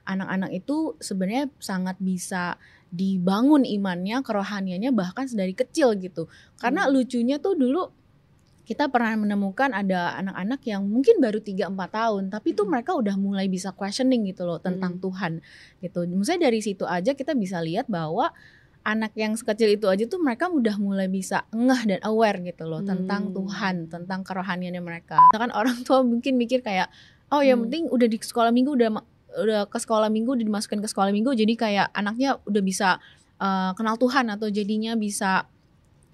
anak-anak itu sebenarnya sangat bisa dibangun imannya, kerohaniannya bahkan dari kecil gitu. Karena lucunya tuh dulu kita pernah menemukan ada anak-anak yang mungkin baru 3-4 tahun tapi tuh mereka udah mulai bisa questioning gitu loh tentang Tuhan gitu. Maksudnya dari situ aja kita bisa lihat bahwa anak yang sekecil itu aja tuh mereka udah mulai bisa ngeh dan aware gitu loh tentang Tuhan, tentang kerohaniannya mereka. Kan orang tua mungkin mikir kayak oh yang penting udah di sekolah minggu udah ke sekolah minggu, udah dimasukin ke sekolah minggu jadi kayak anaknya udah bisa kenal Tuhan atau jadinya bisa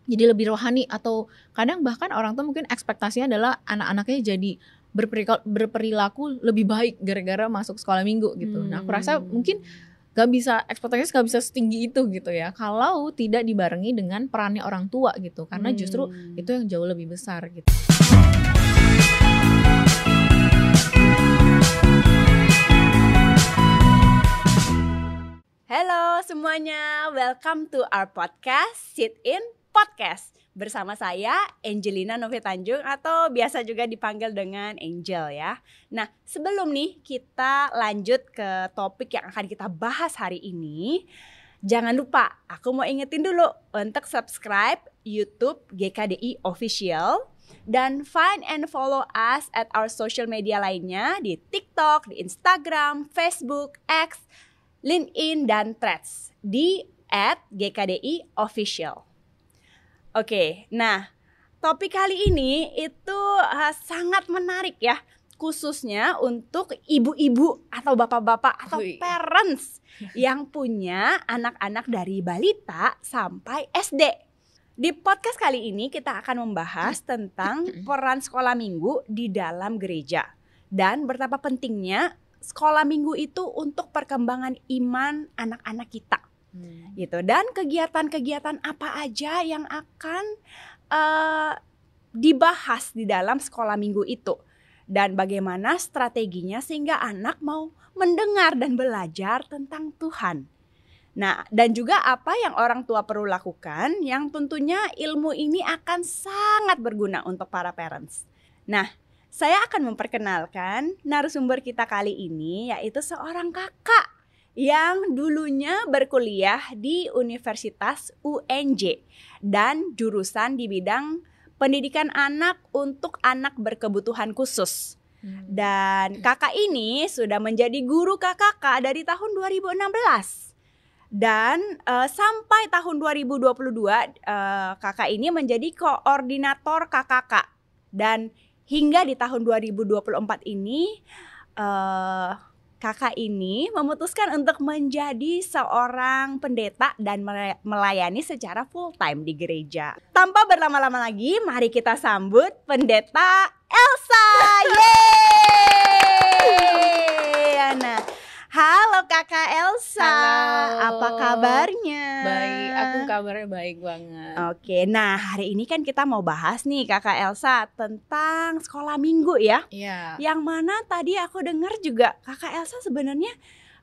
jadi lebih rohani, atau kadang bahkan orang tuh mungkin ekspektasinya adalah anak-anaknya jadi berperilaku lebih baik gara-gara masuk sekolah minggu gitu. Nah aku rasa mungkin ekspektasinya gak bisa setinggi itu gitu ya kalau tidak dibarengi dengan perannya orang tua gitu, karena justru itu yang jauh lebih besar gitu. Halo semuanya, welcome to our podcast Sit In Podcast. Bersama saya Angelina Novi Tanjung atau biasa juga dipanggil dengan Angel ya. Nah sebelum nih kita lanjut ke topik yang akan kita bahas hari ini, jangan lupa aku mau ingetin dulu untuk subscribe YouTube GKDI Official. Dan find and follow us at our social media lainnya di TikTok, di Instagram, Facebook, X, LinkedIn, dan Threads di @GKDI Official. Oke, nah topik kali ini itu sangat menarik ya, khususnya untuk ibu-ibu atau bapak-bapak atau parents yang punya anak-anak dari balita sampai SD. Di podcast kali ini kita akan membahas tentang peran sekolah minggu di dalam gereja dan betapa pentingnya sekolah minggu itu untuk perkembangan iman anak-anak kita. Gitu. Dan kegiatan-kegiatan apa aja yang akan dibahas di dalam sekolah minggu itu, dan bagaimana strateginya sehingga anak mau mendengar dan belajar tentang Tuhan. Nah, dan juga apa yang orang tua perlu lakukan, yang tentunya ilmu ini akan sangat berguna untuk para parents. Nah, saya akan memperkenalkan narasumber kita kali ini, yaitu seorang kakak yang dulunya berkuliah di Universitas UNJ dan jurusan di bidang pendidikan anak untuk anak berkebutuhan khusus. Dan kakak ini sudah menjadi guru KKK dari tahun 2016. Dan sampai tahun 2022 kakak ini menjadi koordinator KKK. Dan hingga di tahun 2024 ini kakak ini memutuskan untuk menjadi seorang pendeta dan melayani secara full time di gereja. Tanpa berlama-lama lagi, mari kita sambut Pendeta Elsa. Yeay! Nah, halo Kakak Elsa. Halo. Apa kabarnya? Baik, aku kabarnya baik banget. Oke, nah hari ini kan kita mau bahas nih Kakak Elsa tentang sekolah minggu ya. Iya. Yang mana tadi aku dengar juga Kakak Elsa sebenarnya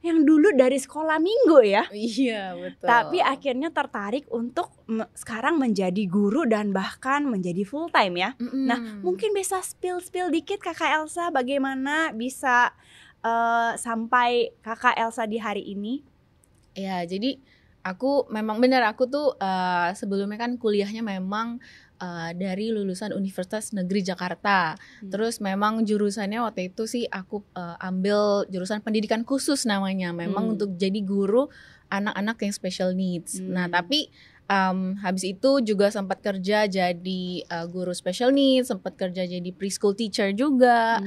yang dulu dari sekolah minggu ya. Iya, betul. Tapi akhirnya tertarik untuk sekarang menjadi guru dan bahkan menjadi full time ya. Nah, mungkin bisa spill dikit Kakak Elsa bagaimana bisa sampai Kakak Elsa di hari ini? Ya, jadi aku memang benar, aku tuh sebelumnya kan kuliahnya memang dari lulusan Universitas Negeri Jakarta. Terus memang jurusannya waktu itu sih aku ambil jurusan pendidikan khusus namanya, memang untuk jadi guru anak-anak yang special needs. Nah, tapi habis itu juga sempat kerja jadi guru special needs, sempat kerja jadi preschool teacher juga.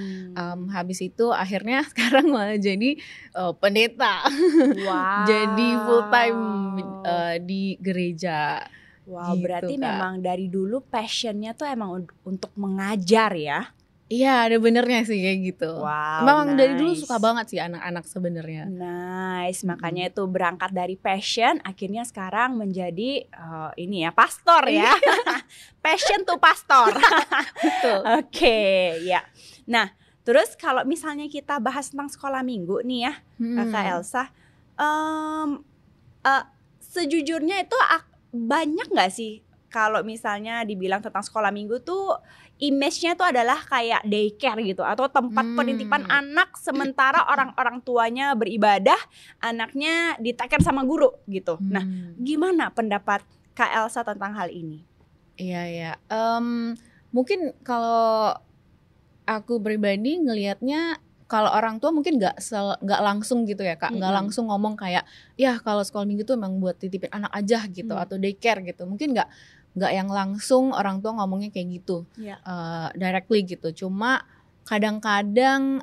Habis itu akhirnya sekarang malah jadi pendeta. Wow. Jadi full time di gereja. Wow, Gitu, berarti Kak. memang dari dulu passionnya tuh emang untuk mengajar ya. Iya, ada benernya sih kayak gitu. Wow, Memang dari dulu nice. suka banget sih anak-anak sebenarnya. Nice, makanya itu berangkat dari passion, akhirnya sekarang menjadi ini ya, pastor ya. Passion to pastor. Betul. Oke, ya. Nah, terus kalau misalnya kita bahas tentang sekolah minggu nih ya, Kakak Elsa, sejujurnya itu banyak nggak sih kalau misalnya dibilang tentang sekolah minggu tuh image-nya tuh adalah kayak daycare gitu atau tempat penitipan anak sementara orang-orang tuanya beribadah, anaknya ditekan sama guru gitu. Nah, gimana pendapat Kak Elsa tentang hal ini? Iya. Mungkin kalau aku pribadi ngelihatnya, kalau orang tua mungkin nggak langsung gitu ya Kak, nggak langsung ngomong kayak ya kalau sekolah minggu tuh emang buat titipin anak aja gitu atau daycare gitu. Mungkin nggak yang langsung orang tua ngomongnya kayak gitu directly gitu. Cuma kadang-kadang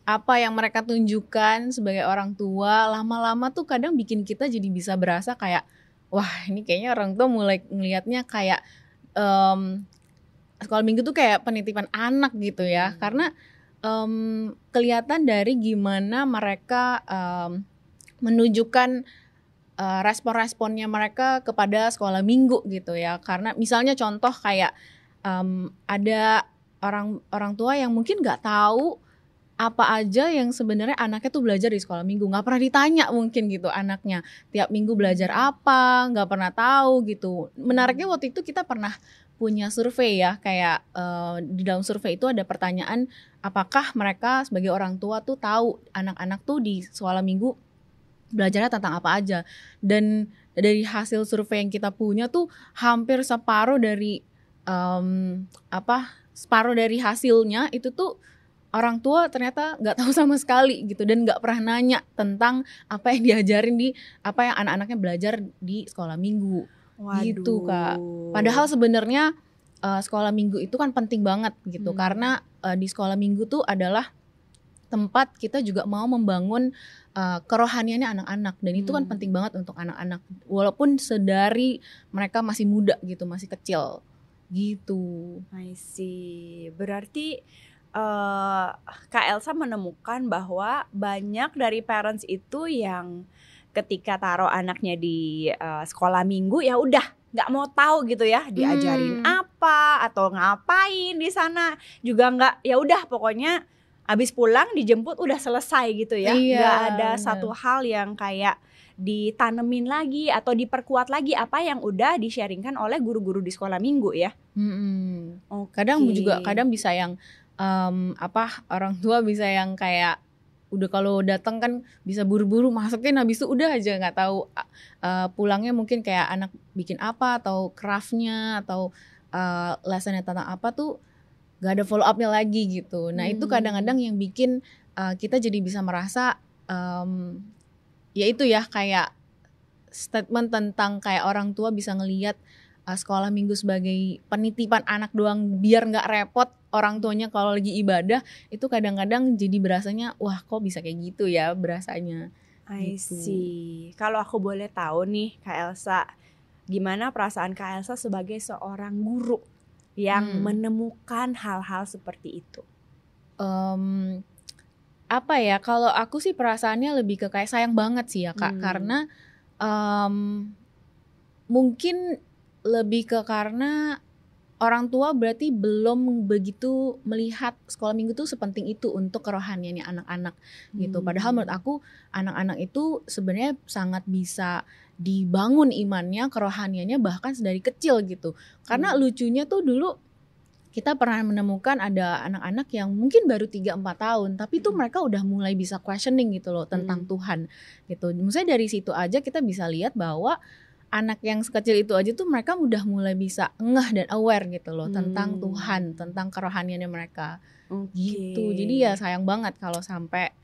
apa yang mereka tunjukkan sebagai orang tua lama-lama tuh kadang bikin kita jadi bisa berasa kayak wah ini kayaknya orang tua mulai ngelihatnya kayak sekolah minggu tuh kayak penitipan anak gitu ya. Karena kelihatan dari gimana mereka menunjukkan respon-responnya mereka kepada sekolah minggu gitu ya. Karena misalnya contoh kayak ada orang tua yang mungkin nggak tahu apa aja yang sebenarnya anaknya tuh belajar di sekolah minggu, nggak pernah ditanya mungkin gitu anaknya tiap minggu belajar apa, nggak pernah tahu gitu. Menariknya waktu itu kita pernah punya survei ya, kayak di dalam survei itu ada pertanyaan apakah mereka sebagai orang tua tuh tahu anak-anak tuh di sekolah minggu belajarnya tentang apa aja. Dan dari hasil survei yang kita punya tuh hampir separuh dari separuh dari hasilnya itu tuh orang tua ternyata nggak tahu sama sekali gitu dan nggak pernah nanya tentang apa yang diajarin di apa yang anak-anaknya belajar di sekolah minggu. Waduh. Gitu Kak. Padahal sebenarnya sekolah minggu itu kan penting banget gitu karena di sekolah minggu tuh adalah tempat kita juga mau membangun kerohaniannya anak-anak dan itu kan penting banget untuk anak-anak walaupun sedari mereka masih muda gitu, masih kecil gitu. I see. Berarti Kak Elsa menemukan bahwa banyak dari parents itu yang ketika taruh anaknya di sekolah minggu ya udah nggak mau tahu gitu ya diajarin apa atau ngapain di sana, juga nggak, ya udah pokoknya abis pulang dijemput udah selesai gitu ya. Nggak ada satu hal yang kayak ditanemin lagi atau diperkuat lagi apa yang udah di-sharingkan oleh guru-guru di sekolah minggu ya. Kadang bisa yang orang tua bisa yang kayak udah kalau datang kan bisa buru-buru masukin habis itu udah aja nggak tahu pulangnya mungkin kayak anak bikin apa atau craftnya atau lessonnya tentang apa tuh nggak ada follow upnya lagi gitu. Nah itu kadang-kadang yang bikin kita jadi bisa merasa ya itu ya kayak statement tentang kayak orang tua bisa ngelihat sekolah minggu sebagai penitipan anak doang biar nggak repot orang tuanya kalau lagi ibadah, itu kadang-kadang jadi berasanya wah kok bisa kayak gitu ya berasanya. I gitu. see. Kalau aku boleh tahu nih Kak Elsa, gimana perasaan Kak Elsa sebagai seorang guru yang menemukan hal-hal seperti itu? Apa ya, kalau aku sih perasaannya lebih ke kayak sayang banget sih ya Kak, karena mungkin lebih ke karena orang tua berarti belum begitu melihat sekolah minggu tuh sepenting itu untuk kerohaniannya anak-anak gitu. Padahal menurut aku anak-anak itu sebenarnya sangat bisa dibangun imannya, kerohaniannya bahkan dari kecil gitu. Karena lucunya tuh dulu kita pernah menemukan ada anak-anak yang mungkin baru 3-4 tahun tapi tuh mereka udah mulai bisa questioning gitu loh tentang Tuhan gitu. Maksudnya dari situ aja kita bisa lihat bahwa anak yang sekecil itu aja tuh mereka udah mulai bisa ngeh dan aware gitu loh tentang Tuhan, tentang kerohaniannya mereka. Gitu. Jadi ya sayang banget kalau sampai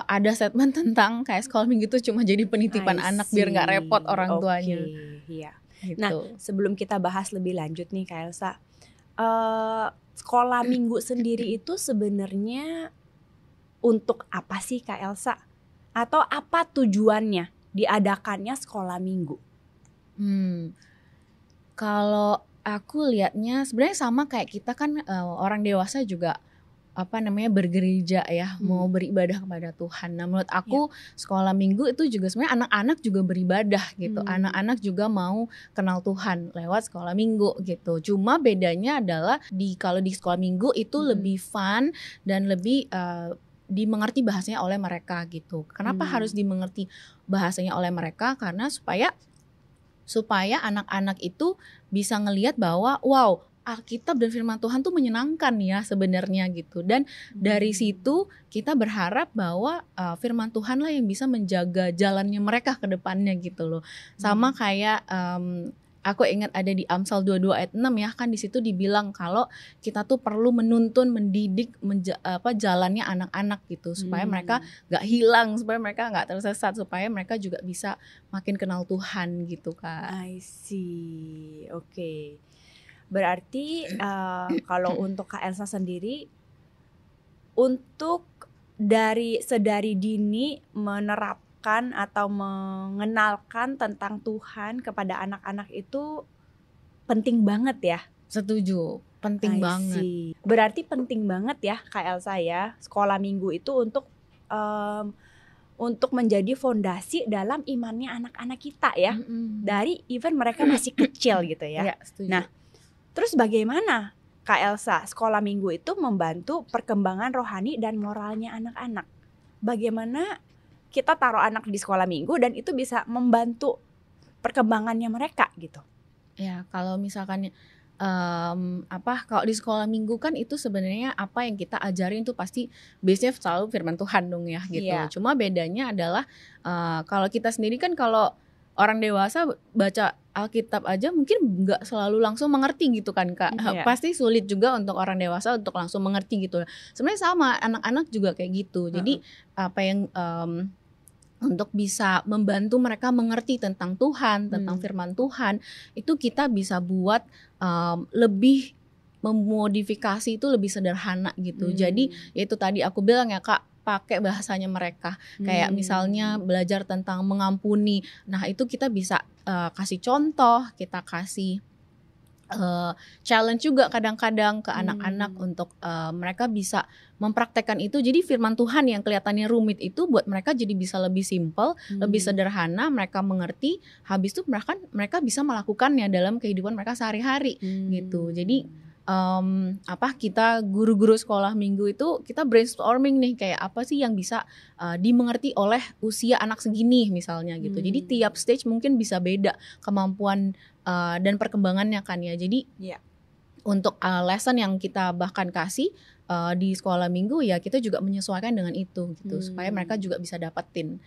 ada statement tentang kayak sekolah minggu itu cuma jadi penitipan anak biar nggak repot orang tuanya. Iya. Gitu. Nah sebelum kita bahas lebih lanjut nih Kak Elsa, sekolah minggu sendiri itu sebenarnya untuk apa sih Kak Elsa? Atau apa tujuannya diadakannya sekolah minggu? Kalau aku lihatnya sebenarnya sama kayak kita kan orang dewasa juga bergereja ya, mau beribadah kepada Tuhan. Nah menurut aku sekolah minggu itu juga sebenarnya anak-anak juga beribadah gitu. Anak-anak juga mau kenal Tuhan lewat sekolah minggu gitu. Cuma bedanya adalah kalau di sekolah minggu itu lebih fun dan lebih dimengerti bahasanya oleh mereka gitu. Kenapa harus dimengerti bahasanya oleh mereka? Karena supaya supaya anak-anak itu bisa ngelihat bahwa wow, Alkitab dan firman Tuhan tuh menyenangkan ya sebenarnya gitu. Dan dari situ kita berharap bahwa firman Tuhan lah yang bisa menjaga jalannya mereka ke depannya gitu loh. Sama kayak aku ingat ada di Amsal 22 ayat 6 ya, kan di situ dibilang kalau kita tuh perlu menuntun, mendidik jalannya anak-anak gitu supaya mereka gak hilang, supaya mereka gak tersesat, supaya mereka juga bisa makin kenal Tuhan gitu Kak. I see, oke. Berarti kalau untuk Kak Elsa sendiri, untuk sedari dini menerapkan atau mengenalkan tentang Tuhan kepada anak-anak itu penting banget ya? Setuju, penting banget. Berarti penting banget ya Kak Elsa ya, sekolah minggu itu untuk menjadi fondasi dalam imannya anak-anak kita ya. Dari even mereka masih kecil gitu ya. Nah, terus bagaimana Kak Elsa sekolah minggu itu membantu perkembangan rohani dan moralnya anak-anak? Bagaimana kita taruh anak di sekolah minggu dan itu bisa membantu perkembangannya mereka gitu? Ya kalau misalkan kalau di sekolah minggu kan itu sebenarnya apa yang kita ajarin tuh pasti base-nya selalu firman Tuhan dong ya gitu. Cuma bedanya adalah kalau kita sendiri kan, kalau orang dewasa baca Alkitab aja mungkin nggak selalu langsung mengerti gitu kan Kak. Pasti sulit juga untuk orang dewasa untuk langsung mengerti gitu. Sebenarnya sama, anak-anak juga kayak gitu. Jadi apa yang untuk bisa membantu mereka mengerti tentang Tuhan, tentang firman Tuhan, itu kita bisa buat lebih memodifikasi itu lebih sederhana gitu. Jadi itu tadi aku bilang ya Kak, pakai bahasanya mereka. Kayak misalnya belajar tentang mengampuni. Nah itu kita bisa kasih contoh, kita kasih challenge juga kadang-kadang ke anak-anak untuk mereka bisa mempraktekkan itu. Jadi firman Tuhan yang kelihatannya rumit itu buat mereka jadi bisa lebih simple, lebih sederhana, mereka mengerti. Habis itu mereka bisa melakukannya dalam kehidupan mereka sehari-hari gitu. Jadi kita guru-guru sekolah minggu itu kita brainstorming nih, kayak apa sih yang bisa dimengerti oleh usia anak segini misalnya gitu. Jadi tiap stage mungkin bisa beda kemampuan dan perkembangannya kan ya. Jadi untuk lesson yang kita bahkan kasih di sekolah minggu ya kita juga menyesuaikan dengan itu gitu, supaya mereka juga bisa dapetin.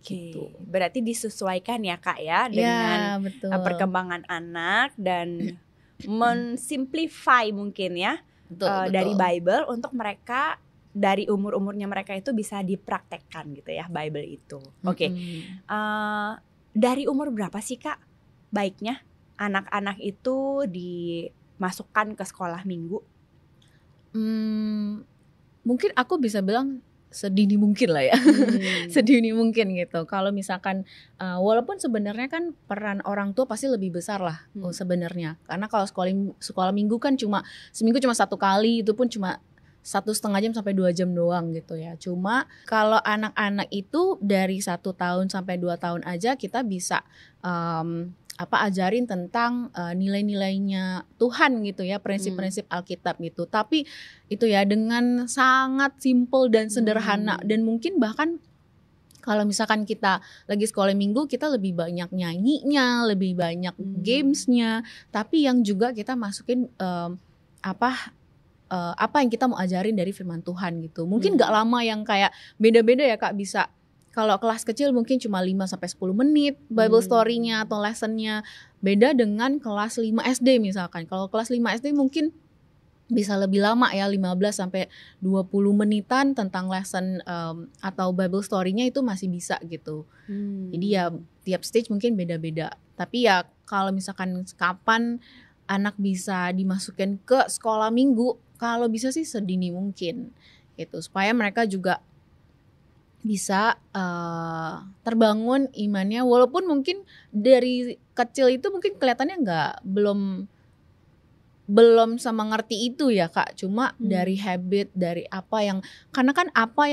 Gitu. Berarti disesuaikan ya Kak ya dengan perkembangan anak dan mensimplify mungkin ya dari Bible untuk mereka dari umur-umurnya mereka itu bisa dipraktekkan gitu ya Bible itu. Dari umur berapa sih Kak baiknya anak-anak itu dimasukkan ke sekolah minggu? Mungkin aku bisa bilang sedini mungkin lah ya. Sedini mungkin gitu. Kalau misalkan walaupun sebenarnya kan peran orang tua pasti lebih besar lah sebenarnya. Karena kalau sekolah minggu kan seminggu cuma 1 kali, itu pun cuma 1,5 jam sampai 2 jam doang gitu ya. Cuma kalau anak-anak itu dari 1 tahun sampai 2 tahun aja kita bisa ajarin tentang nilai-nilainya Tuhan gitu ya, prinsip-prinsip Alkitab gitu. Tapi itu ya dengan sangat simple dan sederhana, dan mungkin bahkan kalau misalkan kita lagi sekolah minggu kita lebih banyak nyanyinya, lebih banyak gamesnya, tapi yang juga kita masukin apa yang kita mau ajarin dari firman Tuhan gitu. Mungkin gak lama yang kayak beda-beda ya Kak, bisa kalau kelas kecil mungkin cuma 5-10 menit Bible story-nya atau lesson-nya. Beda dengan kelas 5 SD misalkan. Kalau kelas 5 SD mungkin bisa lebih lama ya, 15-20 menitan tentang lesson atau Bible story-nya itu masih bisa gitu. Jadi ya tiap stage mungkin beda-beda. Tapi ya kalau misalkan kapan anak bisa dimasukin ke sekolah minggu, kalau bisa sih sedini mungkin gitu, supaya mereka juga bisa terbangun imannya. Walaupun mungkin dari kecil itu mungkin kelihatannya belum sama ngerti itu ya Kak. Cuma dari habit, dari karena kan apa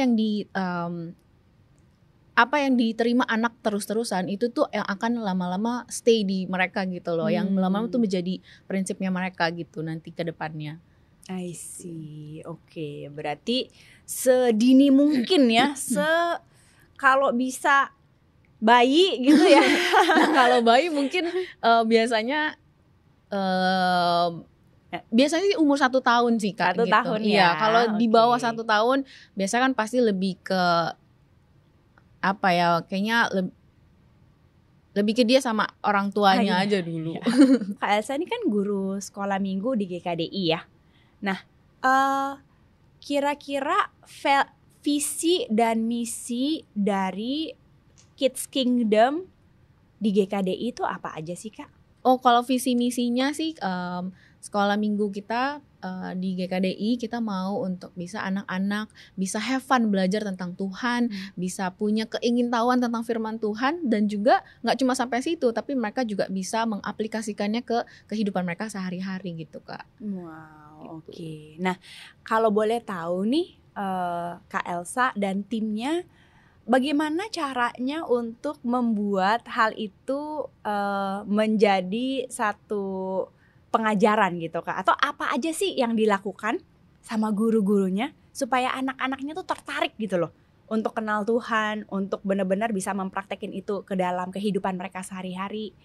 yang diterima anak terus-terusan itu tuh yang akan lama-lama stay di mereka gitu loh. Yang lama-lama tuh menjadi prinsipnya mereka gitu nanti ke depannya. I see, oke. Berarti sedini mungkin ya, kalau bisa bayi gitu ya. Nah, kalau bayi mungkin biasanya sih umur 1 tahun sih Kak. 1 gitu. tahun Iya, ya. kalau di bawah Oke. 1 tahun biasanya kan pasti lebih ke apa ya? Kayaknya lebih ke dia sama orang tuanya aja dulu. Kak Elsa ini kan guru sekolah minggu di GKDI ya. Nah, kira-kira visi dan misi dari Kids Kingdom di GKDI itu apa aja sih Kak? Oh, kalau visi misinya sih sekolah minggu kita di GKDI kita mau untuk bisa anak-anak bisa have fun belajar tentang Tuhan, bisa punya keingintahuan tentang firman Tuhan, dan juga nggak cuma sampai situ, tapi mereka juga bisa mengaplikasikannya ke kehidupan mereka sehari-hari gitu Kak. Wow, oke. Nah, kalau boleh tahu nih Kak Elsa dan timnya, bagaimana caranya untuk membuat hal itu menjadi satu pengajaran gitu Kak? Atau apa aja sih yang dilakukan sama guru-gurunya supaya anak-anaknya tuh tertarik gitu loh untuk kenal Tuhan, untuk benar-benar bisa mempraktekin itu ke dalam kehidupan mereka sehari-hari.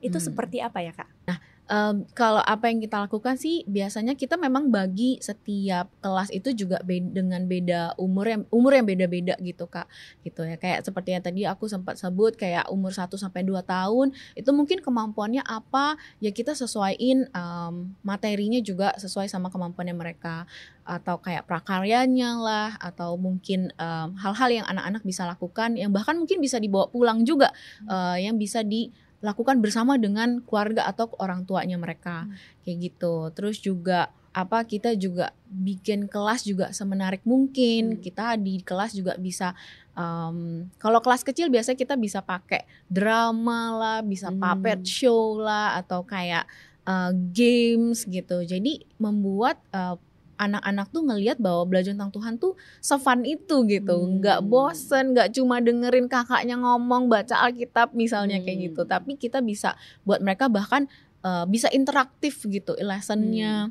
Itu seperti apa ya Kak? Nah, kalau apa yang kita lakukan sih biasanya kita memang bagi setiap kelas itu juga dengan beda umur yang beda-beda gitu Kak, gitu ya. Kayak seperti yang tadi aku sempat sebut, kayak umur 1 sampai 2 tahun itu mungkin kemampuannya apa ya, kita sesuaiin materinya juga sesuai sama kemampuannya mereka, atau kayak prakaryanya lah, atau mungkin hal-hal yang anak-anak bisa lakukan yang bahkan mungkin bisa dibawa pulang juga, yang bisa dilakukan bersama dengan keluarga atau orang tuanya mereka, kayak gitu. Terus juga kita juga bikin kelas juga semenarik mungkin. Kita di kelas juga bisa kalau kelas kecil biasanya kita bisa pakai drama lah, bisa puppet show lah, atau kayak games gitu. Jadi membuat anak-anak tuh ngelihat bahwa belajar tentang Tuhan tuh se-fun itu gitu, nggak bosen, nggak cuma dengerin kakaknya ngomong baca Alkitab misalnya kayak gitu, tapi kita bisa buat mereka bahkan bisa interaktif gitu lessonnya.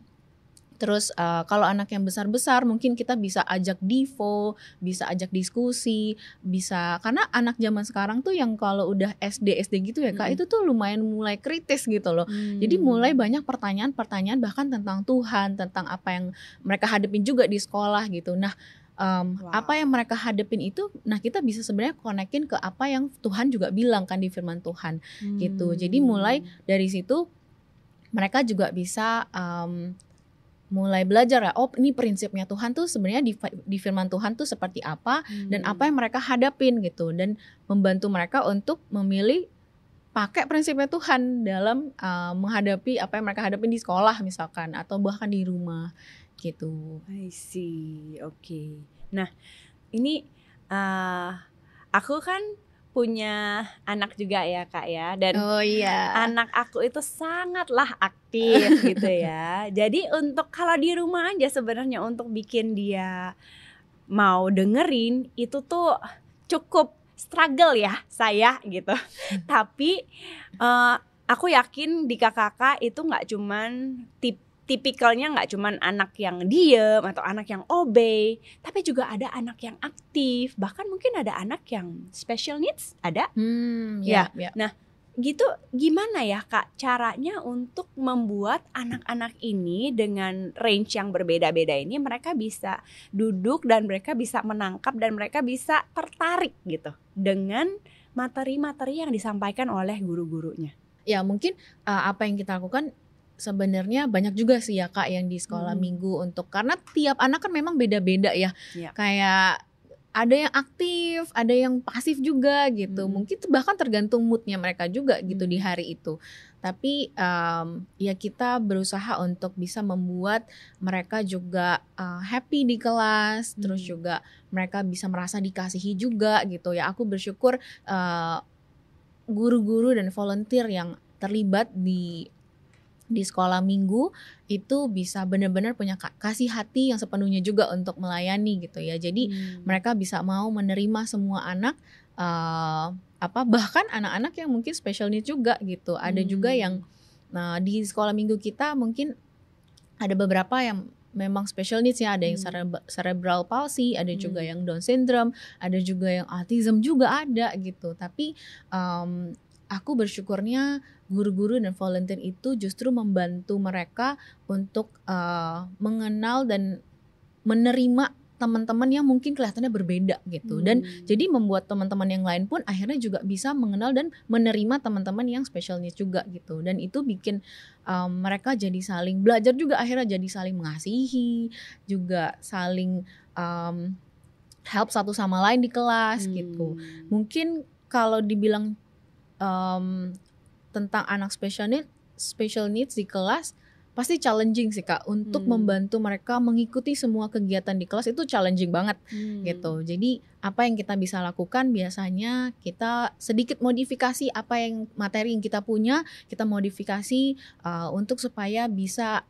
Terus kalau anak yang besar-besar mungkin kita bisa ajak Devo, bisa ajak diskusi, bisa, karena anak zaman sekarang tuh yang kalau udah SD gitu ya Kak, itu tuh lumayan mulai kritis gitu loh. Jadi mulai banyak pertanyaan-pertanyaan bahkan tentang Tuhan, tentang apa yang mereka hadapin juga di sekolah gitu. Nah, apa yang mereka hadapin itu, nah kita bisa sebenarnya konekin ke apa yang Tuhan juga bilang kan di firman Tuhan gitu. Jadi mulai dari situ mereka juga bisa mulai belajar ya, oh ini prinsipnya Tuhan tuh sebenarnya di firman Tuhan tuh seperti apa, dan apa yang mereka hadapin gitu, dan membantu mereka untuk memilih pakai prinsipnya Tuhan dalam menghadapi apa yang mereka hadapin di sekolah misalkan, atau bahkan di rumah gitu. I see, oke. Nah ini aku kan punya anak juga ya Kak ya, dan anak aku itu sangatlah aktif gitu ya. Jadi untuk kalau di rumah aja sebenarnya untuk bikin dia mau dengerin itu tuh cukup struggle ya saya gitu. Tapi aku yakin di kakak itu nggak cuman tipikalnya nggak cuman anak yang diem atau anak yang obey, tapi juga ada anak yang aktif, bahkan mungkin ada anak yang special needs, ada. Ya. Nah, gitu gimana ya Kak caranya untuk membuat anak-anak ini dengan range yang berbeda-beda ini mereka bisa duduk dan mereka bisa menangkap dan mereka bisa tertarik gitu dengan materi-materi yang disampaikan oleh guru-gurunya. Ya mungkin apa yang kita lakukan sebenarnya banyak juga sih ya Kak yang di sekolah minggu, untuk karena tiap anak kan memang beda-beda ya. Kayak ada yang aktif, ada yang pasif juga gitu. Mungkin bahkan tergantung moodnya mereka juga gitu di hari itu. Tapi ya kita berusaha untuk bisa membuat mereka juga happy di kelas, terus juga mereka bisa merasa dikasihi juga gitu ya. Aku bersyukur guru-guru dan volunteer yang terlibat di sekolah minggu itu bisa benar-benar punya kasih hati yang sepenuhnya juga untuk melayani gitu ya. Jadi mereka bisa mau menerima semua anak, bahkan anak-anak yang mungkin special needs juga gitu. Ada juga yang di sekolah minggu kita mungkin ada beberapa yang memang special needs ya, ada yang cerebral palsy, ada juga yang Down syndrome, ada juga yang autism juga ada gitu. Tapi aku bersyukurnya guru-guru dan volunteer itu justru membantu mereka untuk mengenal dan menerima teman-teman yang mungkin kelihatannya berbeda gitu, dan jadi membuat teman-teman yang lain pun akhirnya juga bisa mengenal dan menerima teman-teman yang special needs juga gitu, dan itu bikin mereka jadi saling belajar juga, akhirnya jadi saling mengasihi juga, saling help satu sama lain di kelas gitu. Mungkin kalau dibilang tentang anak special needs di kelas pasti challenging sih Kak, untuk membantu mereka mengikuti semua kegiatan di kelas itu challenging banget gitu. Jadi apa yang kita bisa lakukan, biasanya kita sedikit modifikasi apa yang materi yang kita punya, kita modifikasi untuk supaya bisa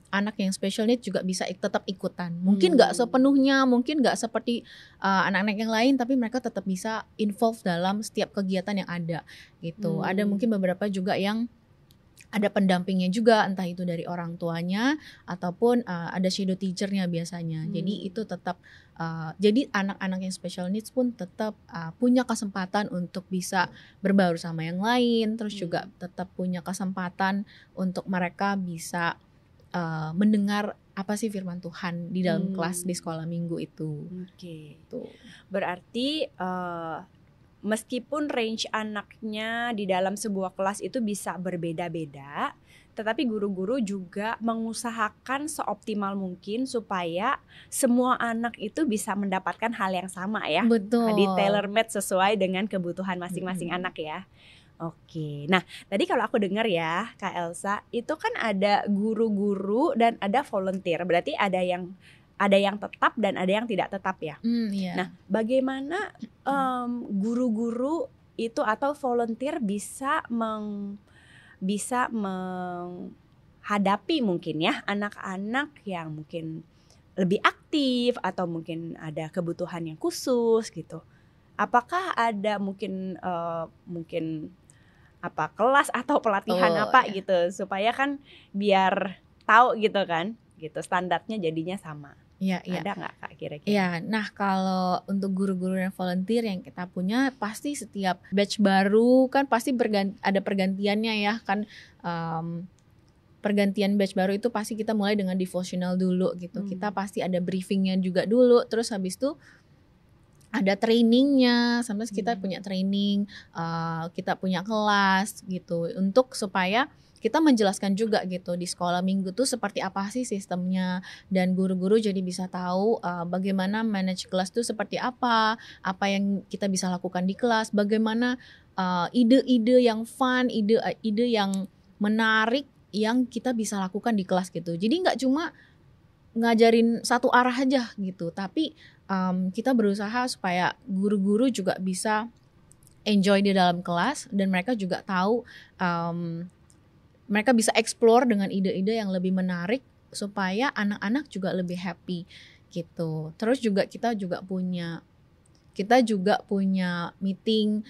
anak yang special need juga bisa tetap ikutan. Mungkin gak sepenuhnya, mungkin gak seperti anak-anak yang lain, tapi mereka tetap bisa involve dalam setiap kegiatan yang ada gitu. Ada mungkin beberapa juga yang ada pendampingnya juga, entah itu dari orang tuanya ataupun ada shadow teachernya biasanya. Jadi itu tetap jadi anak-anak yang special needs pun tetap punya kesempatan untuk bisa berbaur sama yang lain, terus juga tetap punya kesempatan untuk mereka bisa mendengar apa sih firman Tuhan di dalam kelas di sekolah minggu itu. Oke. Tuh. Berarti meskipun range anaknya di dalam sebuah kelas itu bisa berbeda-beda, tetapi guru-guru juga mengusahakan seoptimal mungkin supaya semua anak itu bisa mendapatkan hal yang sama ya. Betul. Di tailor-made sesuai dengan kebutuhan masing-masing anak ya. Oke, nah tadi kalau aku dengar ya Kak Elsa, itu kan ada guru-guru dan ada volunteer, berarti ada yang tetap dan ada yang tidak tetap ya. Iya. Nah, bagaimana guru-guru itu atau volunteer bisa menghadapi mungkin ya anak-anak yang mungkin lebih aktif atau mungkin ada kebutuhan yang khusus gitu. Apakah ada mungkin kelas atau pelatihan gitu supaya kan biar tahu gitu kan, gitu standarnya jadinya sama. Iya. Ada nggak Kak kira-kira? Iya, nah kalau untuk guru-guru dan volunteer yang kita punya, pasti setiap batch baru kan pasti ada pergantiannya ya kan. Pergantian batch baru itu pasti kita mulai dengan devotional dulu gitu. Kita pasti ada briefingnya juga dulu, terus habis itu ada trainingnya, sampai kita punya training, kita punya kelas gitu, untuk supaya kita menjelaskan juga gitu di sekolah minggu tuh seperti apa sih sistemnya, dan guru-guru jadi bisa tahu bagaimana manage kelas tuh seperti apa yang kita bisa lakukan di kelas, bagaimana ide-ide yang fun, ide-ide yang menarik yang kita bisa lakukan di kelas gitu. Jadi nggak cuma ngajarin satu arah aja gitu, tapi kita berusaha supaya guru-guru juga bisa enjoy di dalam kelas, dan mereka juga tahu mereka bisa explore dengan ide-ide yang lebih menarik supaya anak-anak juga lebih happy gitu. Terus juga kita juga punya meeting,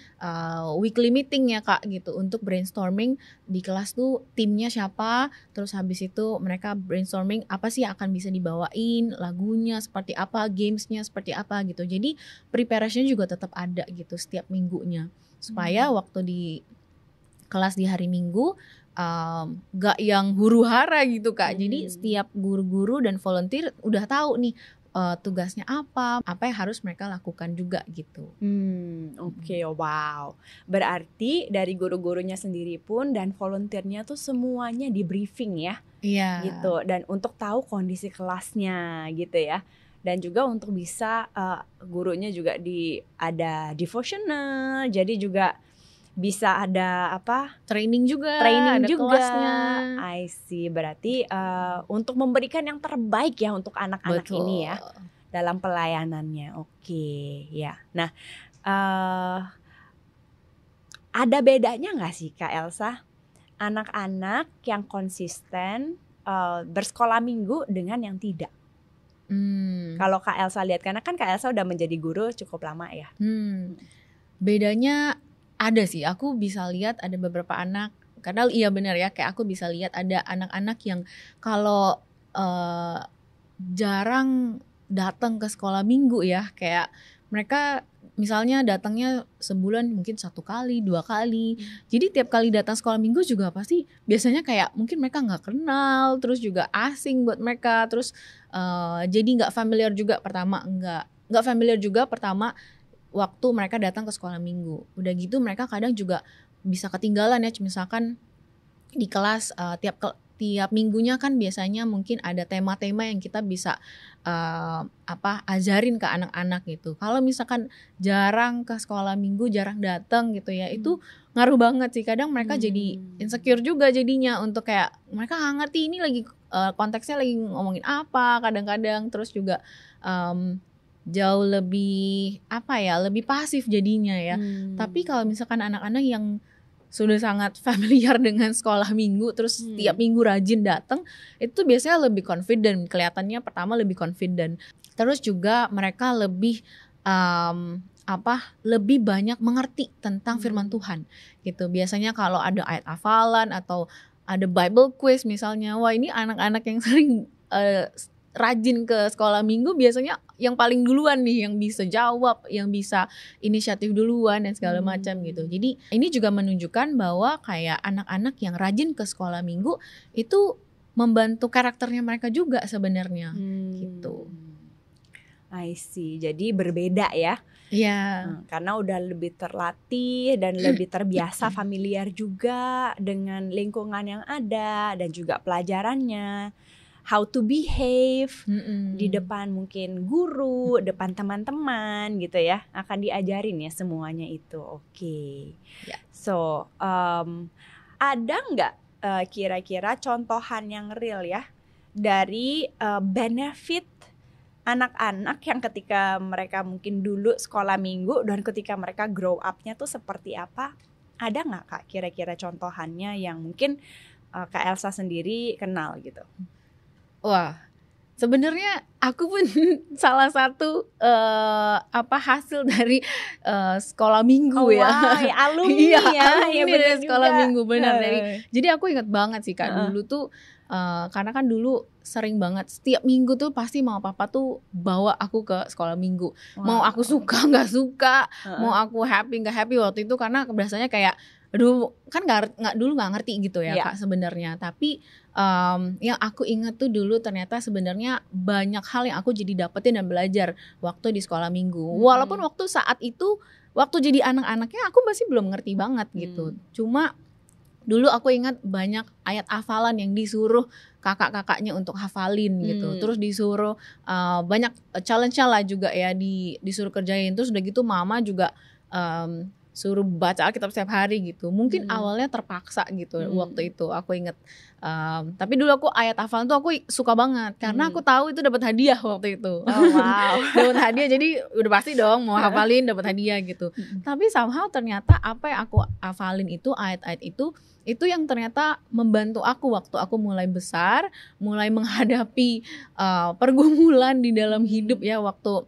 weekly meeting ya Kak gitu, untuk brainstorming di kelas tuh timnya siapa, terus habis itu mereka brainstorming apa sih yang akan bisa dibawain, lagunya seperti apa, gamesnya seperti apa gitu. Jadi preparation juga tetap ada gitu setiap minggunya, supaya waktu di kelas di hari Minggu gak yang huru-hara gitu Kak. Jadi setiap guru-guru dan volunteer udah tahu nih tugasnya apa yang harus mereka lakukan juga gitu. Oke, wow. Berarti dari guru-gurunya sendiri pun dan volunteernya tuh semuanya di briefing ya. Iya. Gitu, dan untuk tahu kondisi kelasnya gitu ya. Dan juga untuk bisa gurunya juga ada devotional, jadi juga bisa ada training juga ada kelasnya. I see. Berarti untuk memberikan yang terbaik ya untuk anak-anak ini ya dalam pelayanannya. Oke, ya. Nah, ada bedanya nggak sih Kak Elsa, anak-anak yang konsisten bersekolah minggu dengan yang tidak? Kalau Kak Elsa lihat, karena kan Kak Elsa udah menjadi guru cukup lama ya. Bedanya ada sih, aku bisa lihat ada beberapa anak, karena iya benar ya, kayak aku bisa lihat ada anak-anak yang kalau eh, jarang datang ke sekolah minggu ya, kayak mereka misalnya datangnya sebulan mungkin 1 kali 2 kali. Jadi tiap kali datang sekolah minggu juga pasti biasanya kayak mungkin mereka nggak kenal, terus juga asing buat mereka, terus jadi nggak familiar juga pertama waktu mereka datang ke sekolah minggu. Udah gitu mereka kadang juga bisa ketinggalan ya, misalkan di kelas tiap minggunya kan biasanya mungkin ada tema-tema yang kita bisa ajarin ke anak-anak gitu. Kalau misalkan jarang ke sekolah minggu, jarang datang gitu ya, itu ngaruh banget sih. Kadang mereka jadi insecure juga jadinya, untuk kayak mereka nggak ngerti ini lagi konteksnya lagi ngomongin apa kadang-kadang, terus juga jauh lebih lebih pasif jadinya ya. Tapi kalau misalkan anak-anak yang sudah sangat familiar dengan sekolah minggu, terus tiap minggu rajin datang, itu biasanya lebih confident, kelihatannya pertama lebih confident. Terus juga mereka lebih lebih banyak mengerti tentang firman Tuhan gitu. Biasanya kalau ada ayat hafalan atau ada Bible quiz misalnya, wah ini anak-anak yang sering rajin ke sekolah minggu biasanya yang paling duluan nih, yang bisa jawab, yang bisa inisiatif duluan dan segala macam gitu. Jadi ini juga menunjukkan bahwa kayak anak-anak yang rajin ke sekolah minggu itu membantu karakternya mereka juga sebenarnya gitu. I see. Jadi berbeda ya. Iya. Karena udah lebih terlatih dan lebih terbiasa familiar juga dengan lingkungan yang ada dan juga pelajarannya. How to behave di depan mungkin guru, depan teman-teman gitu ya, akan diajarin ya semuanya itu. Oke. So ada nggak kira-kira contohan yang real ya dari benefit anak-anak yang ketika mereka mungkin dulu sekolah minggu dan ketika mereka grow up-nya tuh seperti apa? Ada nggak Kak kira-kira contohannya yang mungkin Kak Elsa sendiri kenal gitu? Wah, sebenarnya aku pun salah satu hasil dari sekolah minggu ya. Alumni alumni dari sekolah juga. Minggu benar. Jadi aku ingat banget sih Kak, dulu tuh karena kan dulu sering banget setiap minggu tuh pasti mama papa tuh bawa aku ke sekolah minggu. Mau aku suka nggak suka, mau aku happy nggak happy waktu itu, karena biasanya kayak aduh kan dulu nggak ngerti gitu ya Kak sebenarnya. Tapi yang aku ingat tuh dulu ternyata sebenarnya banyak hal yang aku jadi dapetin dan belajar waktu di sekolah minggu. Walaupun waktu saat itu, waktu jadi anak-anaknya aku masih belum ngerti banget gitu. Cuma dulu aku ingat banyak ayat hafalan yang disuruh kakak-kakaknya untuk hafalin gitu. Terus disuruh banyak challenge-nya lah juga ya, disuruh kerjain. Terus udah gitu mama juga suruh baca Alkitab setiap hari gitu. Mungkin awalnya terpaksa gitu waktu itu aku inget. Tapi dulu aku ayat hafalan tuh aku suka banget karena aku tahu itu dapat hadiah waktu itu. Oh wow. Dapat hadiah, jadi udah pasti dong mau hafalin dapat hadiah gitu. Tapi somehow ternyata apa yang aku hafalin itu, ayat-ayat itu yang ternyata membantu aku waktu aku mulai besar, mulai menghadapi pergumulan di dalam hidup ya. Waktu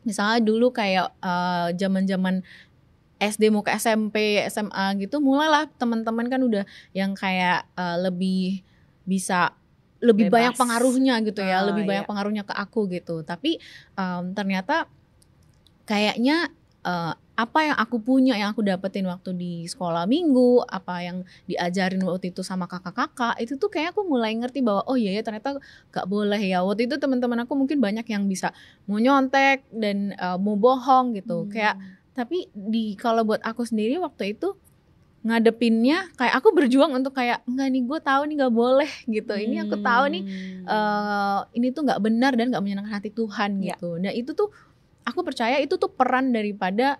misalnya dulu kayak zaman-zaman SD mau ke SMP, SMA gitu, mulailah teman-teman kan udah yang kayak lebih bisa, lebih bebas. Banyak pengaruhnya gitu ya, lebih banyak pengaruhnya ke aku gitu. Tapi ternyata kayaknya apa yang aku punya, yang aku dapetin waktu di sekolah minggu, apa yang diajarin waktu itu sama kakak-kakak, itu tuh kayak aku mulai ngerti bahwa oh iya ya ternyata gak boleh ya. Waktu itu teman-teman aku mungkin banyak yang bisa mau nyontek dan mau bohong gitu. Kayak tapi kalau buat aku sendiri waktu itu ngadepinnya kayak aku berjuang untuk kayak enggak nih, gue tahu nih nggak boleh gitu. Ini aku tahu nih ini tuh nggak benar dan nggak menyenangkan hati Tuhan gitu. Nah itu tuh aku percaya itu tuh peran daripada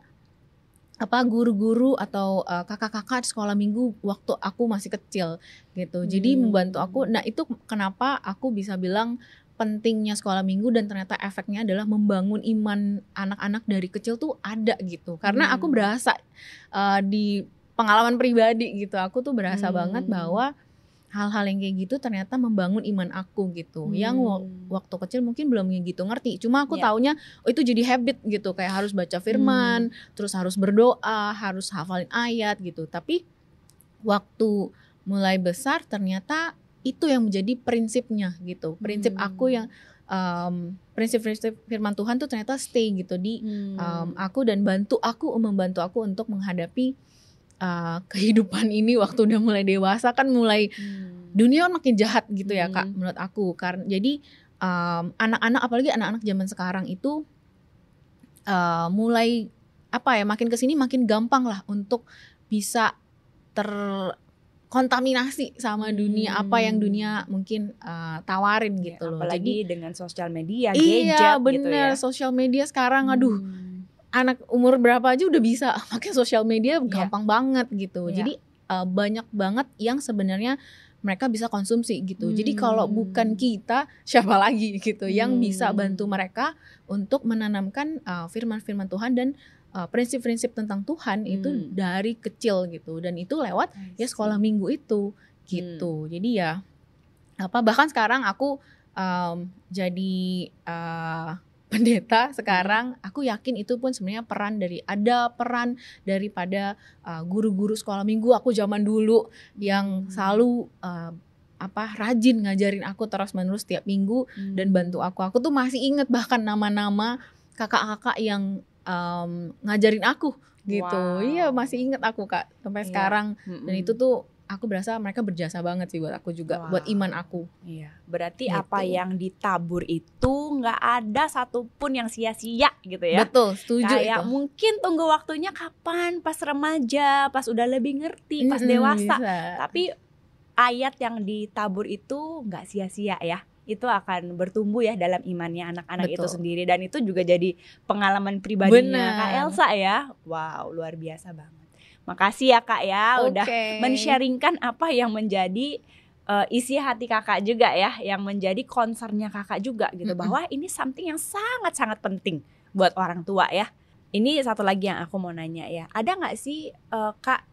guru-guru atau kakak-kakak di sekolah minggu waktu aku masih kecil gitu. Jadi membantu aku. Nah itu kenapa aku bisa bilang pentingnya sekolah minggu, dan ternyata efeknya adalah membangun iman anak-anak dari kecil tuh ada gitu. Karena aku berasa di pengalaman pribadi gitu, aku tuh berasa banget bahwa hal-hal yang kayak gitu ternyata membangun iman aku gitu. Yang waktu kecil mungkin belum gitu ngerti. Cuma aku taunya itu jadi habit gitu, kayak harus baca firman, terus harus berdoa, harus hafalin ayat gitu. Tapi waktu mulai besar ternyata itu yang menjadi prinsipnya gitu. Prinsip aku yang prinsip-prinsip firman Tuhan tuh ternyata stay gitu di aku dan membantu aku untuk menghadapi kehidupan ini waktu udah mulai dewasa kan mulai dunia makin jahat gitu ya Kak menurut aku. Karena jadi anak-anak apalagi anak-anak zaman sekarang itu mulai makin kesini makin gampang lah untuk bisa terkontaminasi sama dunia apa yang dunia mungkin tawarin gitu loh. Apalagi jadi, dengan sosial media, gadget gitu ya. Bener, sosial media sekarang anak umur berapa aja udah bisa pakai sosial media gampang banget gitu. Jadi banyak banget yang sebenarnya mereka bisa konsumsi gitu. Jadi kalau bukan kita, siapa lagi gitu yang bisa bantu mereka untuk menanamkan firman-firman Tuhan dan prinsip-prinsip tentang Tuhan itu dari kecil gitu. Dan itu lewat ya sekolah minggu itu gitu. Jadi ya bahkan sekarang aku jadi pendeta sekarang, aku yakin itu pun sebenarnya ada peran daripada guru-guru sekolah minggu aku zaman dulu yang selalu rajin ngajarin aku terus-menerus tiap minggu dan bantu aku. Aku tuh masih inget bahkan nama-nama kakak-kakak yang ngajarin aku gitu. Iya, masih inget aku Kak sampai sekarang. Dan itu tuh aku berasa mereka berjasa banget sih buat aku juga, buat iman aku. Iya, berarti gitu. Apa yang ditabur itu nggak ada satupun yang sia-sia gitu ya. Betul, setuju. Kayak itu. Mungkin tunggu waktunya kapan, pas remaja, pas udah lebih ngerti, pas dewasa. Bisa. Tapi ayat yang ditabur itu nggak sia-sia ya. Itu akan bertumbuh ya dalam imannya anak-anak itu sendiri. Dan itu juga jadi pengalaman pribadinya Kak Elsa ya. Wow, luar biasa banget. Makasih ya Kak ya udah men-sharingkan apa yang menjadi isi hati Kakak juga ya, yang menjadi concernnya Kakak juga gitu, bahwa ini something yang sangat-sangat penting buat orang tua ya. Ini satu lagi yang aku mau nanya ya, ada nggak sih Kak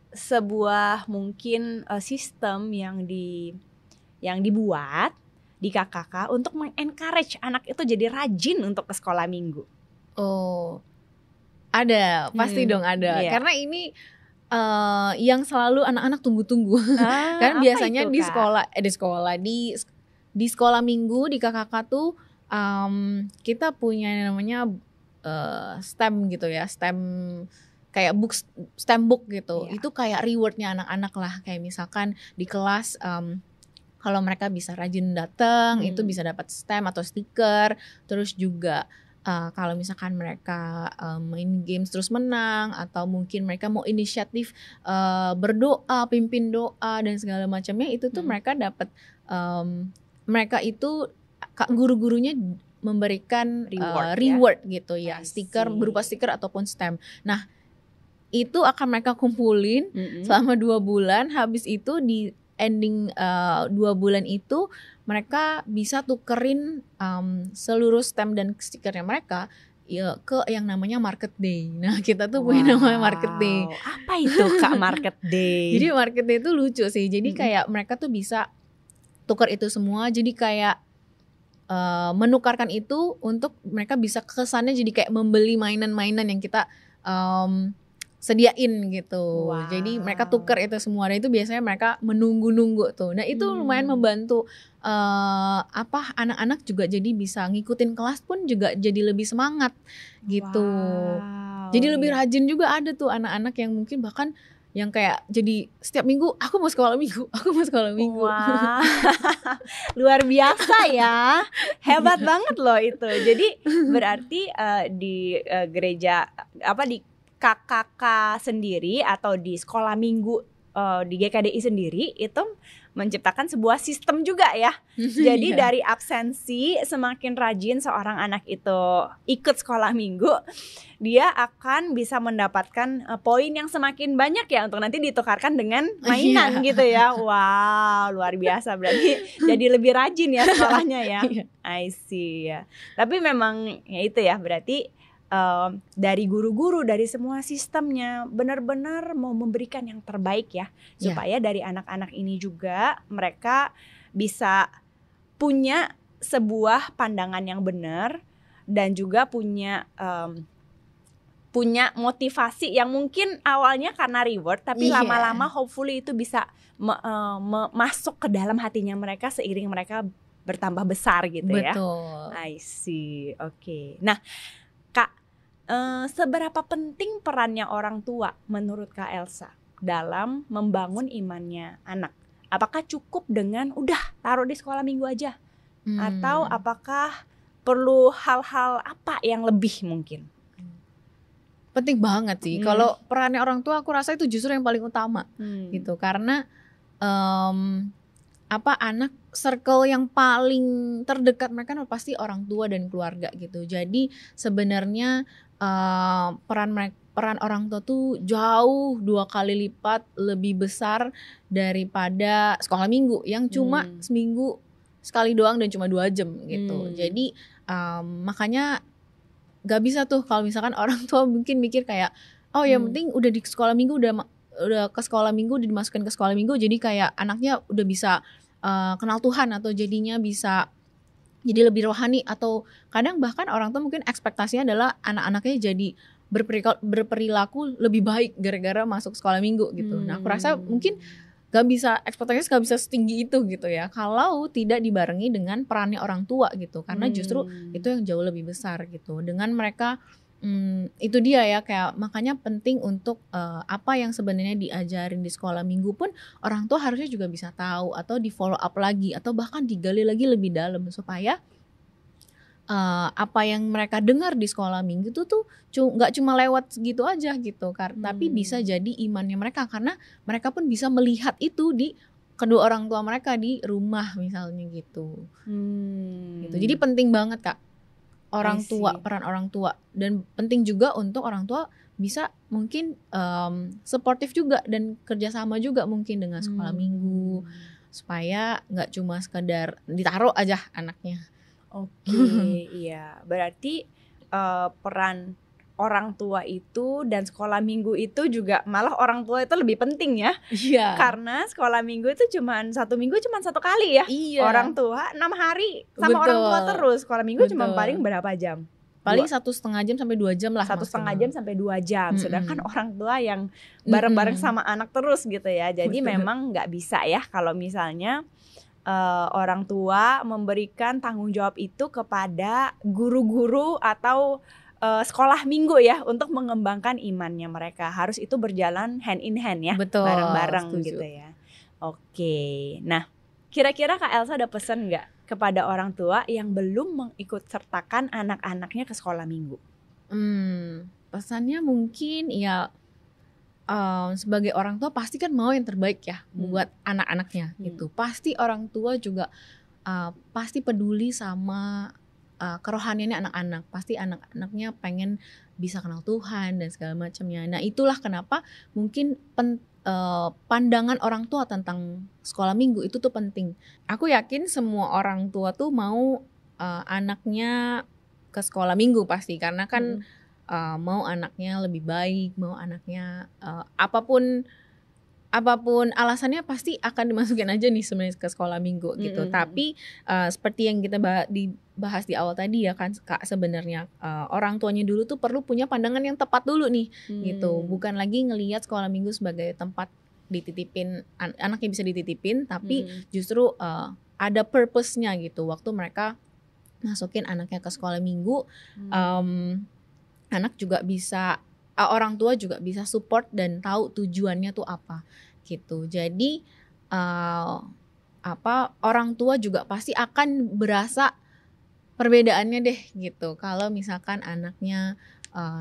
sebuah mungkin sistem yang dibuat di kakak untuk mengencourage anak itu jadi rajin untuk ke sekolah minggu? Oh, ada, pasti dong ada. Karena ini yang selalu anak-anak tunggu-tunggu. Karena biasanya itu, di sekolah minggu di kakak tuh kita punya namanya STEM gitu ya, STEM kayak STEM book gitu. Itu kayak rewardnya anak-anak lah. Kayak misalkan di kelas kalau mereka bisa rajin datang, itu bisa dapat stamp atau stiker. Terus juga kalau misalkan mereka main games terus menang, atau mungkin mereka mau inisiatif berdoa, pimpin doa dan segala macamnya, itu tuh mereka dapat mereka itu guru-gurunya memberikan reward gitu ya, stiker berupa stiker ataupun stamp. Nah, itu akan mereka kumpulin selama 2 bulan. Habis itu di ending 2 bulan itu mereka bisa tukerin seluruh stamp dan stikernya mereka ke yang namanya Market Day. Nah, kita tuh punya namanya Market Day. Apa itu Kak Market Day? Jadi Market Day itu lucu sih. Jadi kayak mereka tuh bisa tukar itu semua. Jadi kayak menukarkan itu untuk mereka bisa kesannya jadi kayak membeli mainan-mainan yang kita sediain gitu. Jadi mereka tukar itu semua. Dan itu biasanya mereka menunggu-nunggu tuh. Nah, itu lumayan membantu anak-anak juga jadi bisa ngikutin kelas pun juga jadi lebih semangat gitu. Jadi lebih rajin juga ada tuh anak-anak yang mungkin bahkan yang kayak jadi setiap minggu aku mau sekolah minggu. Wah. Luar biasa ya. Hebat banget loh itu. Jadi berarti di gereja di KKK sendiri atau di sekolah minggu di GKDI sendiri itu menciptakan sebuah sistem juga ya. Jadi dari absensi, semakin rajin seorang anak itu ikut sekolah minggu, dia akan bisa mendapatkan poin yang semakin banyak ya untuk nanti ditukarkan dengan mainan gitu ya. Wow, luar biasa, berarti jadi lebih rajin ya sekolahnya ya. I see ya. Tapi memang ya itu ya, berarti dari guru-guru, dari semua sistemnya benar-benar mau memberikan yang terbaik ya, supaya dari anak-anak ini juga mereka bisa punya sebuah pandangan yang benar dan juga punya punya motivasi yang mungkin awalnya karena reward, tapi Iya. lama-lama hopefully itu bisa masuk ke dalam hatinya mereka seiring mereka bertambah besar gitu ya. Betul. I see, oke. Nah, Kak, seberapa penting perannya orang tua menurut Kak Elsa dalam membangun imannya anak? Apakah cukup dengan udah taruh di sekolah minggu aja? Atau apakah perlu hal-hal apa yang lebih mungkin? Penting banget sih. Kalau perannya orang tua aku rasa itu justru yang paling utama gitu. Karena anak circle yang paling terdekat mereka pasti orang tua dan keluarga gitu. Jadi sebenarnya peran orang tua tuh jauh 2 kali lipat lebih besar daripada sekolah minggu yang cuma seminggu sekali doang dan cuma 2 jam gitu. Jadi makanya gak bisa tuh kalau misalkan orang tua mungkin mikir kayak oh yang penting udah di sekolah minggu, udah ke sekolah minggu, dimasukin ke sekolah minggu, jadi kayak anaknya udah bisa kenal Tuhan atau jadinya bisa jadi lebih rohani, atau kadang bahkan orang tua mungkin ekspektasinya adalah anak-anaknya jadi berperilaku lebih baik gara-gara masuk sekolah minggu gitu. Nah aku rasa mungkin ekspektasinya gak bisa setinggi itu gitu ya kalau tidak dibarengi dengan perannya orang tua gitu, karena justru itu yang jauh lebih besar gitu. Dengan mereka itu dia ya, kayak makanya penting untuk apa yang sebenarnya diajarin di sekolah minggu pun orang tua harusnya juga bisa tahu atau di follow up lagi atau bahkan digali lagi lebih dalam supaya apa yang mereka dengar di sekolah minggu itu tuh nggak cuma lewat gitu aja gitu, tapi bisa jadi imannya mereka, karena mereka pun bisa melihat itu di kedua orang tua mereka di rumah misalnya gitu. Gitu. Jadi penting banget Kak peran orang tua, dan penting juga untuk orang tua bisa mungkin suportif juga dan kerjasama juga mungkin dengan sekolah minggu supaya nggak cuma sekedar ditaruh aja anaknya. Oke, iya. Berarti peran orang tua itu dan sekolah minggu itu juga malah orang tua itu lebih penting ya. Iya. Karena sekolah minggu itu satu minggu cuma 1 kali ya. Iya. Orang tua 6 hari sama Betul. orang tua terus. Sekolah minggu cuma Betul. paling berapa jam? Paling 1,5 jam sampai 2 jam lah. 1,5 jam sampai 2 jam. Sedangkan orang tua yang bareng-bareng sama anak terus gitu ya. Jadi memang nggak bisa ya kalau misalnya orang tua memberikan tanggung jawab itu kepada guru-guru atau sekolah minggu ya untuk mengembangkan imannya mereka. Harus itu berjalan hand in hand ya. Betul, bareng-bareng setuju. gitu ya. Oke. Nah, kira-kira Kak Elsa ada pesan nggak kepada orang tua yang belum mengikut sertakan anak-anaknya ke sekolah minggu? Pesannya mungkin ya sebagai orang tua pasti kan mau yang terbaik ya buat anak-anaknya gitu. Pasti orang tua juga pasti peduli sama kerohaniannya anak-anak. Pasti anak-anaknya pengen bisa kenal Tuhan dan segala macamnya. Nah itulah kenapa mungkin pandangan orang tua tentang sekolah minggu itu tuh penting. Aku yakin semua orang tua tuh mau anaknya ke sekolah minggu pasti, karena kan mau anaknya lebih baik, mau anaknya apapun alasannya pasti akan dimasukin aja nih sebenarnya ke sekolah minggu gitu. Tapi seperti yang kita dibahas di awal tadi ya kan Kak, sebenarnya orang tuanya dulu tuh perlu punya pandangan yang tepat dulu nih gitu. Bukan lagi ngelihat sekolah minggu sebagai tempat dititipin anaknya bisa dititipin, tapi justru ada purpose-nya gitu. Waktu mereka masukin anaknya ke sekolah minggu, anak juga bisa orang tua juga bisa support dan tahu tujuannya tuh apa gitu. Jadi orang tua juga pasti akan berasa perbedaannya deh gitu. Kalau misalkan anaknya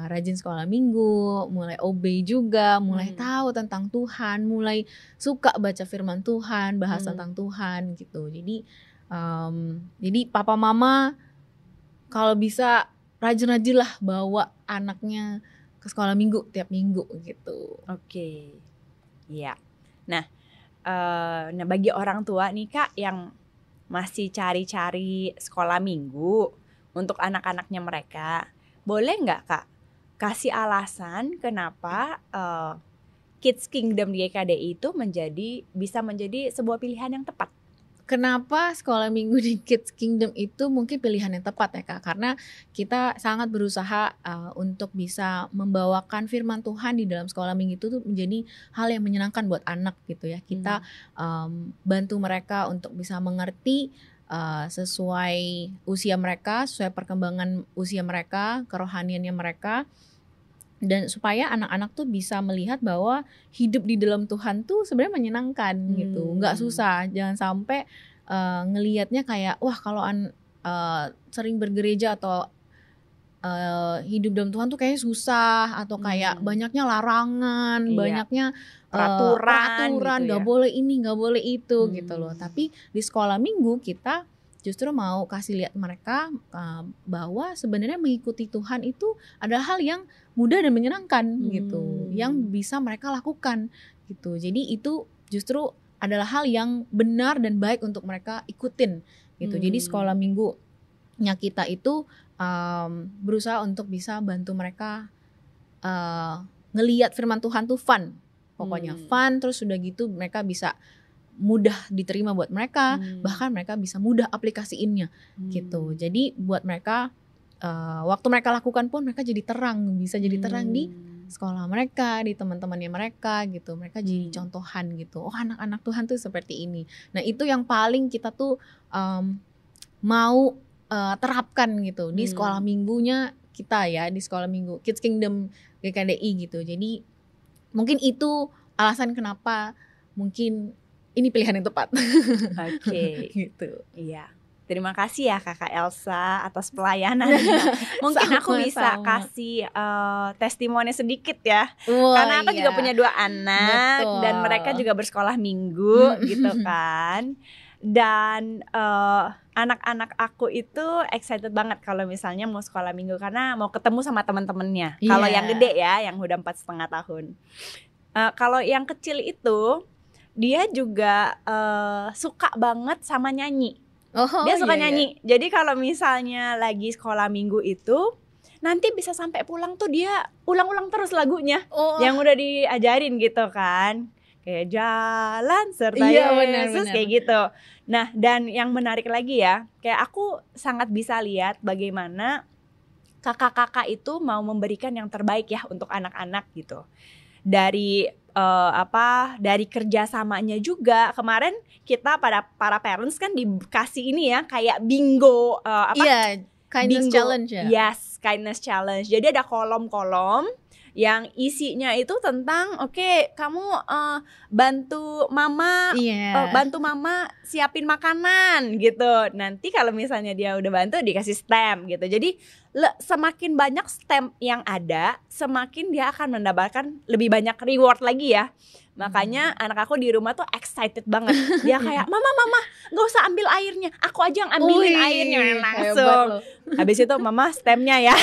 rajin sekolah minggu, mulai obey juga, mulai tahu tentang Tuhan, mulai suka baca firman Tuhan, bahas tentang Tuhan gitu. Jadi papa mama kalau bisa rajin-rajin lah bawa anaknya ke sekolah minggu tiap minggu gitu. Oke, iya. Nah, bagi orang tua nih Kak yang masih cari-cari sekolah minggu untuk anak-anaknya mereka, boleh nggak Kak kasih alasan kenapa Kids Kingdom di GKDI itu bisa menjadi sebuah pilihan yang tepat? kenapa sekolah minggu di Kids Kingdom itu mungkin pilihan yang tepat ya Kak, karena kita sangat berusaha untuk bisa membawakan firman Tuhan di dalam sekolah minggu itu tuh menjadi hal yang menyenangkan buat anak gitu ya. Kita bantu mereka untuk bisa mengerti sesuai usia mereka, sesuai perkembangan usia mereka, kerohaniannya mereka, dan supaya anak-anak tuh bisa melihat bahwa hidup di dalam Tuhan tuh sebenarnya menyenangkan gitu, nggak susah. Jangan sampai ngelihatnya kayak wah kalau sering bergereja atau hidup dalam Tuhan tuh kayak susah atau kayak banyaknya larangan, banyaknya peraturan gitu nggak ya. boleh ini nggak boleh itu gitu loh. Tapi di sekolah minggu kita justru mau kasih lihat mereka bahwa sebenarnya mengikuti Tuhan itu adalah hal yang mudah dan menyenangkan gitu, yang bisa mereka lakukan gitu. Jadi itu justru adalah hal yang benar dan baik untuk mereka ikutin gitu. Jadi sekolah minggunya kita itu berusaha untuk bisa bantu mereka ngelihat firman Tuhan tuh fun, pokoknya fun, terus udah gitu mereka bisa mudah diterima buat mereka, bahkan mereka bisa mudah aplikasiinnya gitu. Jadi buat mereka waktu mereka lakukan pun mereka jadi terang, bisa jadi terang di sekolah mereka, di teman-temannya mereka gitu. Mereka jadi contohan gitu. Oh, anak-anak Tuhan tuh seperti ini. Nah, itu yang paling kita tuh mau terapkan gitu di sekolah minggunya kita ya, di sekolah minggu Kids Kingdom GKDI gitu. Jadi mungkin itu alasan kenapa mungkin ini pilihan yang tepat. Oke. Gitu. Iya. Terima kasih ya Kakak Elsa atas pelayanannya. Mungkin aku bisa kasih testimoni sedikit ya. Karena aku juga punya 2 anak. Betul. Dan mereka juga bersekolah minggu gitu kan. Dan anak-anak aku itu excited banget kalau misalnya mau sekolah minggu karena mau ketemu sama teman-temannya. Kalau yang gede ya, yang udah 4,5 tahun. Kalau yang kecil itu dia juga suka banget sama nyanyi. Dia suka nyanyi. Jadi kalau misalnya lagi sekolah minggu itu nanti bisa sampai pulang tuh dia ulang-ulang terus lagunya yang udah diajarin gitu kan. Kayak jalan serta Yesus kayak gitu. Nah, dan yang menarik lagi ya, kayak aku sangat bisa lihat bagaimana kakak-kakak itu mau memberikan yang terbaik ya untuk anak-anak gitu. Dari dari kerjasamanya juga. Kemarin kita pada para parents kan dikasih ini ya kayak bingo kindness bingo, challenge ya. Yes, kindness challenge. Jadi ada kolom-kolom yang isinya itu tentang kamu bantu mama siapin makanan gitu. Nanti kalau misalnya dia udah bantu dikasih stamp gitu. Jadi semakin banyak stamp yang ada, semakin dia akan mendapatkan lebih banyak reward lagi ya. Makanya anak aku di rumah tuh excited banget. Dia kayak mama gak usah ambil airnya, aku aja yang ambilin airnya langsung. Habis itu mama stampnya ya.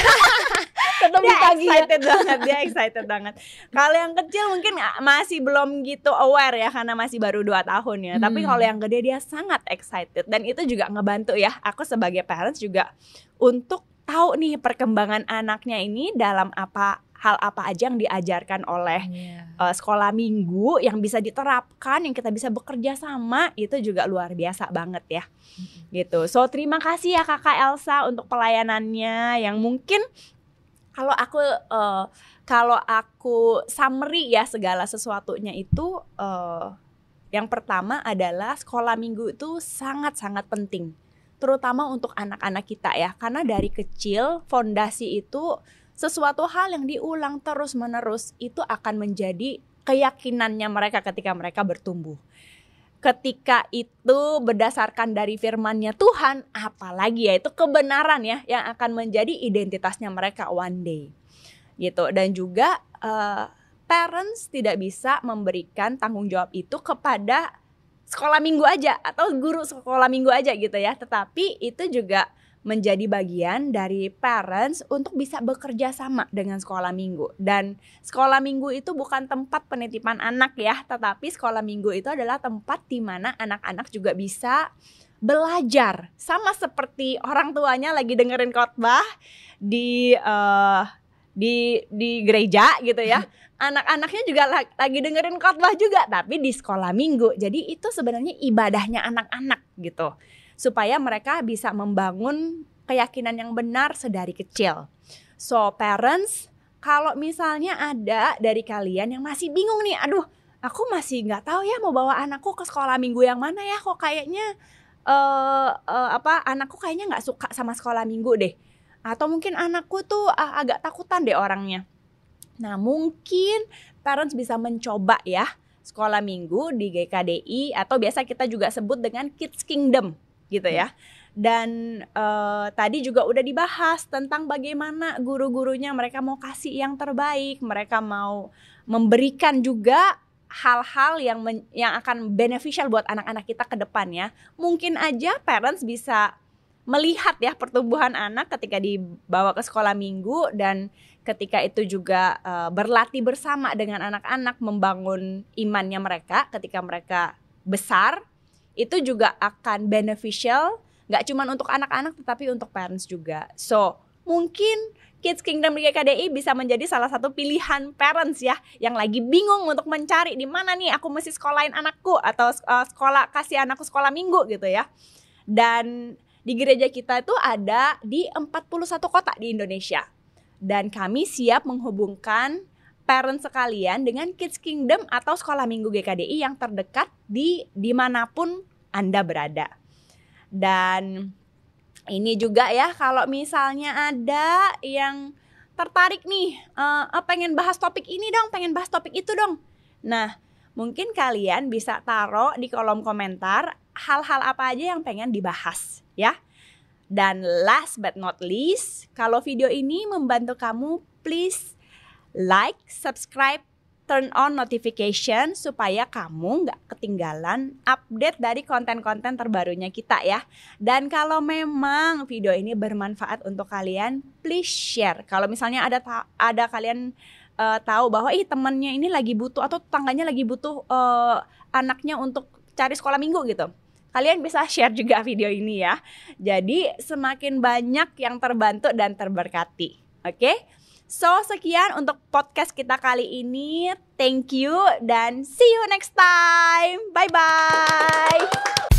Dia excited banget. Kalau yang kecil mungkin masih belum gitu aware ya karena masih baru 2 tahun ya. Tapi kalau yang gede dia sangat excited dan itu juga ngebantu ya. Aku sebagai parents juga untuk tahu nih perkembangan anaknya ini dalam hal apa aja yang diajarkan oleh sekolah minggu yang bisa diterapkan, yang kita bisa bekerja sama, itu juga luar biasa banget ya. Gitu. So terima kasih ya Kakak Elsa untuk pelayanannya yang mungkin kalau aku summary ya segala sesuatunya itu yang pertama adalah sekolah minggu itu sangat-sangat penting. Terutama untuk anak-anak kita ya. Karena dari kecil fondasi itu sesuatu hal yang diulang terus-menerus itu akan menjadi keyakinannya mereka ketika mereka bertumbuh. Ketika itu berdasarkan dari firman-Nya Tuhan, apalagi ya itu kebenaran ya yang akan menjadi identitasnya mereka one day. Gitu. Dan juga parents tidak bisa memberikan tanggung jawab itu kepada sekolah minggu aja atau guru sekolah minggu aja gitu ya. Tetapi itu juga menjadi bagian dari parents untuk bisa bekerja sama dengan sekolah minggu. Dan sekolah minggu itu bukan tempat penitipan anak ya, tetapi sekolah minggu itu adalah tempat di mana anak-anak juga bisa belajar. Sama seperti orang tuanya lagi dengerin khotbah di di gereja gitu ya. Anak-anaknya juga lagi dengerin khotbah juga, tapi di sekolah minggu. Jadi itu sebenarnya ibadahnya anak-anak gitu. Supaya mereka bisa membangun keyakinan yang benar sedari kecil. So parents, kalau misalnya ada dari kalian yang masih bingung nih, aduh aku masih nggak tahu ya mau bawa anakku ke sekolah minggu yang mana ya, kok kayaknya anakku kayaknya nggak suka sama sekolah minggu deh, atau mungkin anakku tuh agak takutan deh orangnya. Nah mungkin parents bisa mencoba ya sekolah minggu di GKDI, atau biasa kita juga sebut dengan Kids Kingdom gitu ya. Dan tadi juga udah dibahas tentang bagaimana guru-gurunya mereka mau kasih yang terbaik, mereka mau memberikan juga hal-hal yang akan beneficial buat anak-anak kita ke depannya. Mungkin aja parents bisa melihat ya pertumbuhan anak ketika dibawa ke sekolah minggu, dan ketika itu juga berlatih bersama dengan anak-anak membangun imannya mereka ketika mereka besar, itu juga akan beneficial. Gak cuma untuk anak-anak tetapi untuk parents juga. So mungkin Kids Kingdom di GKDI bisa menjadi salah satu pilihan parents ya, yang lagi bingung untuk mencari di mana nih aku mesti sekolahin anakku, atau kasih anakku sekolah minggu gitu ya. Dan di gereja kita itu ada di 41 kota di Indonesia. Dan kami siap menghubungkan parents sekalian dengan Kids Kingdom atau sekolah minggu GKDI yang terdekat dimanapun Anda berada. Dan ini juga ya, kalau misalnya ada yang tertarik nih, pengen bahas topik ini dong, pengen bahas topik itu dong. Nah, mungkin kalian bisa taruh di kolom komentar hal-hal apa aja yang pengen dibahas ya. Dan last but not least, kalau video ini membantu kamu, please like, subscribe, turn on notification supaya kamu nggak ketinggalan update dari konten-konten terbarunya kita ya. Dan kalau memang video ini bermanfaat untuk kalian, please share. Kalau misalnya ada kalian tahu bahwa temannya ini lagi butuh, atau tetangganya lagi butuh anaknya untuk cari sekolah minggu gitu, kalian bisa share juga video ini ya. Jadi semakin banyak yang terbantu dan terberkati. Oke? So, sekian untuk podcast kita kali ini. Thank you dan see you next time. Bye-bye.